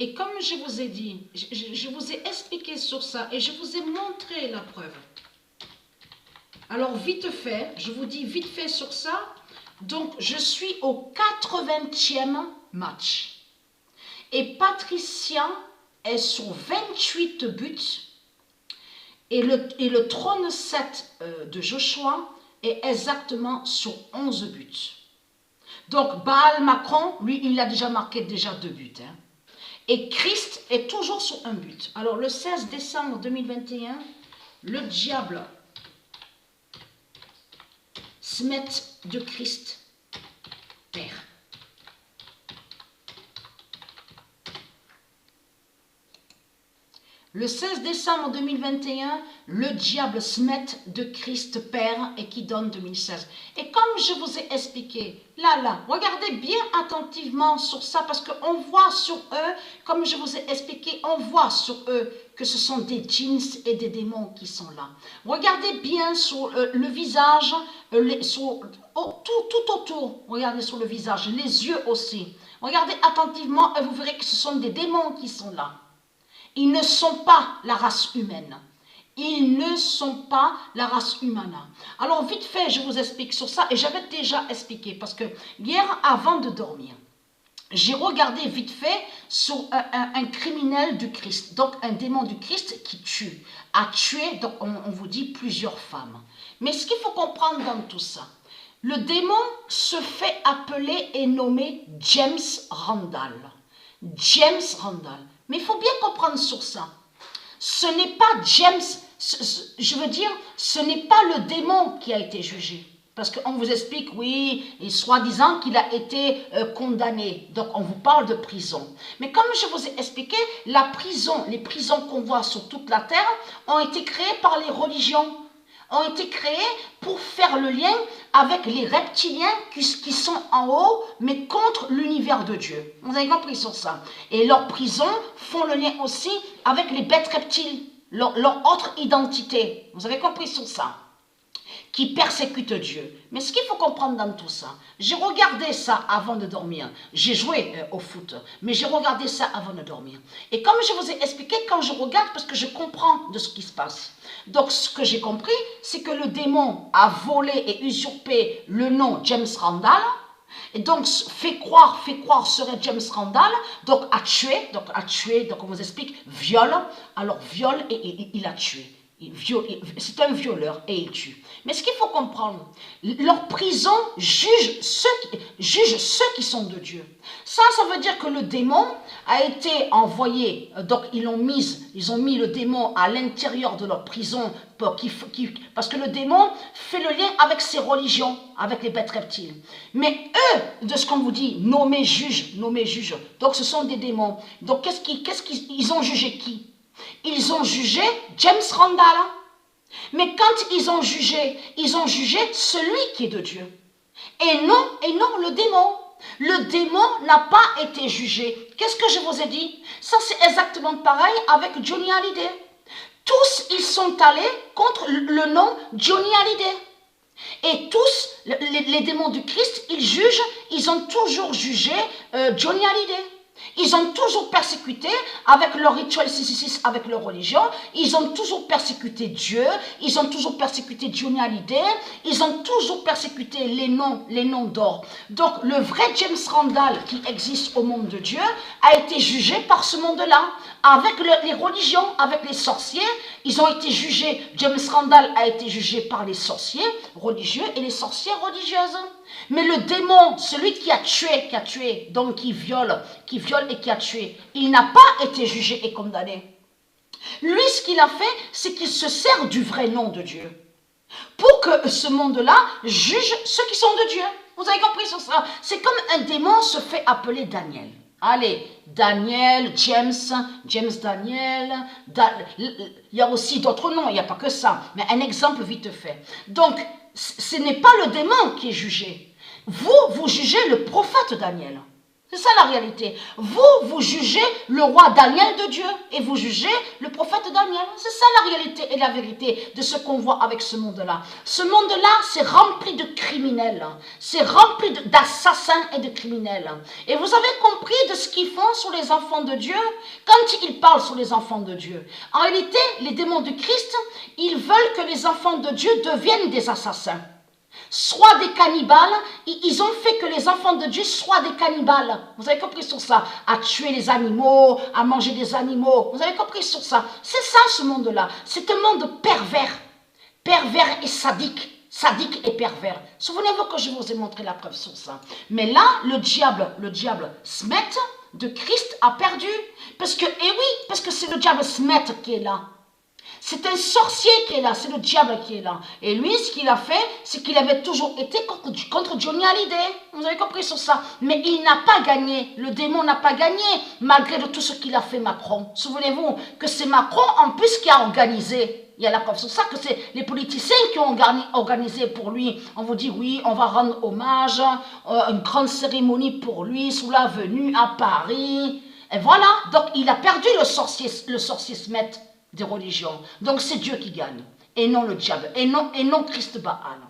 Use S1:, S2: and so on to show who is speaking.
S1: Et comme je vous ai dit, je vous ai expliqué sur ça et je vous ai montré la preuve. Alors vite fait, je vous dis vite fait sur ça. Donc je suis au 80e match. Et Patricia est sur 28 buts. Et le trône 7 de Joshua est exactement sur 11 buts. Donc Baal Macron, lui, il a déjà marqué 2 buts. Hein. Et Christ est toujours sur un but. Alors le 16 décembre 2021, le diable se met de Christ Père. Le 16 décembre 2021, le diable se met de Christ Père et qui donne 2016. Et comme je vous ai expliqué, là, regardez bien attentivement sur ça parce qu'on voit sur eux, comme je vous ai expliqué, on voit sur eux que ce sont des djinns et des démons qui sont là. Regardez bien sur le visage, tout autour, regardez sur le visage, les yeux aussi. Regardez attentivement et vous verrez que ce sont des démons qui sont là. Ils ne sont pas la race humaine. Ils ne sont pas la race humaine. Alors vite fait, je vous explique sur ça et j'avais déjà expliqué parce que hier, avant de dormir, j'ai regardé vite fait sur un criminel du Christ, donc un démon du Christ qui tue, a tué, donc on vous dit plusieurs femmes. Mais ce qu'il faut comprendre dans tout ça, le démon se fait appeler et nommer James Randall. James Randall. Mais il faut bien comprendre sur ça. Ce n'est pas James, je veux dire, ce n'est pas le démon qui a été jugé. Parce qu'on vous explique, oui, et soi-disant qu'il a été condamné. Donc on vous parle de prison. Mais comme je vous ai expliqué, la prison, les prisons qu'on voit sur toute la terre ont été créées par les religions. Ont été créés pour faire le lien avec les reptiliens qui sont en haut, mais contre l'univers de Dieu. Vous avez compris sur ça. Et leurs prisons font le lien aussi avec les bêtes reptiles, leur autre identité. Vous avez compris sur ça. Qui persécutent Dieu. Mais ce qu'il faut comprendre dans tout ça, j'ai regardé ça avant de dormir. J'ai joué au foot, mais j'ai regardé ça avant de dormir. Et comme je vous ai expliqué, quand je regarde, parce que je comprends de ce qui se passe. Donc ce que j'ai compris, c'est que le démon a volé et usurpé le nom James Randall. Et donc fait croire serait James Randall, donc a tué, donc on vous explique, viol. Alors viol et il a tué. C'est un violeur et il tue. Mais ce qu'il faut comprendre, leur prison juge ceux qui sont de Dieu. Ça veut dire que le démon a été envoyé, donc ils ont mis le démon à l'intérieur de leur prison parce que le démon fait le lien avec ses religions, avec les bêtes reptiles. Mais eux, de ce qu'on vous dit, nommés juges, donc ce sont des démons. Donc ils ont jugé qui? Ils ont jugé James Randall. Mais quand ils ont jugé celui qui est de Dieu. Et non le démon. Le démon n'a pas été jugé. Qu'est-ce que je vous ai dit? Ça, c'est exactement pareil avec Johnny Hallyday. Tous, ils sont allés contre le nom Johnny Hallyday. Et tous, les démons du Christ, ils ont toujours jugé Johnny Hallyday. Ils ont toujours persécuté avec leur rituel 666, avec leur religion. Ils ont toujours persécuté Dieu. Ils ont toujours persécuté Johnny Hallyday. Ils ont toujours persécuté les noms d'or. Donc le vrai James Randall qui existe au monde de Dieu a été jugé par ce monde-là. Avec les religions, avec les sorciers, ils ont été jugés. James Randall a été jugé par les sorciers religieux et les sorcières religieuses. Mais le démon, celui qui a tué, donc qui viole et qui a tué, il n'a pas été jugé et condamné. Lui, ce qu'il a fait, c'est qu'il se sert du vrai nom de Dieu. Pour que ce monde-là juge ceux qui sont de Dieu. Vous avez compris sur ça? C'est comme un démon se fait appeler Daniel. Allez, Daniel, James Daniel, il y a aussi d'autres noms, il n'y a pas que ça. Mais un exemple vite fait. Donc, ce n'est pas le démon qui est jugé. Vous jugez le prophète Daniel. C'est ça la réalité. Vous jugez le roi Daniel de Dieu et vous jugez le prophète Daniel. C'est ça la réalité et la vérité de ce qu'on voit avec ce monde-là. Ce monde-là, c'est rempli de criminels. C'est rempli d'assassins et de criminels. Et vous avez compris de ce qu'ils font sur les enfants de Dieu quand ils parlent sur les enfants de Dieu. En réalité, les démons du Christ, ils veulent que les enfants de Dieu deviennent des assassins. Soit des cannibales, ils ont fait que les enfants de Dieu soient des cannibales. Vous avez compris sur ça? À tuer les animaux, à manger des animaux. Vous avez compris sur ça? C'est ça ce monde-là. C'est un monde pervers. Pervers et sadique. Sadique et pervers. Souvenez-vous que je vous ai montré la preuve sur ça. Mais là, le diable Smet de Christ a perdu. Parce que, eh oui, parce que c'est le diable Smet qui est là. C'est un sorcier qui est là, c'est le diable qui est là. Et lui, ce qu'il a fait, c'est qu'il avait toujours été contre Johnny Hallyday. Vous avez compris sur ça? Mais il n'a pas gagné. Le démon n'a pas gagné, malgré de tout ce qu'il a fait Macron. Souvenez-vous que c'est Macron, en plus, qui a organisé. Il y a la preuve sur ça, que c'est les politiciens qui ont organisé pour lui. On vous dit, oui, on va rendre hommage, une grande cérémonie pour lui, sous la venue à Paris. Et voilà, donc il a perdu le sorcier Smet des religions. Donc c'est Dieu qui gagne, et non le diable, et non Christ Baal.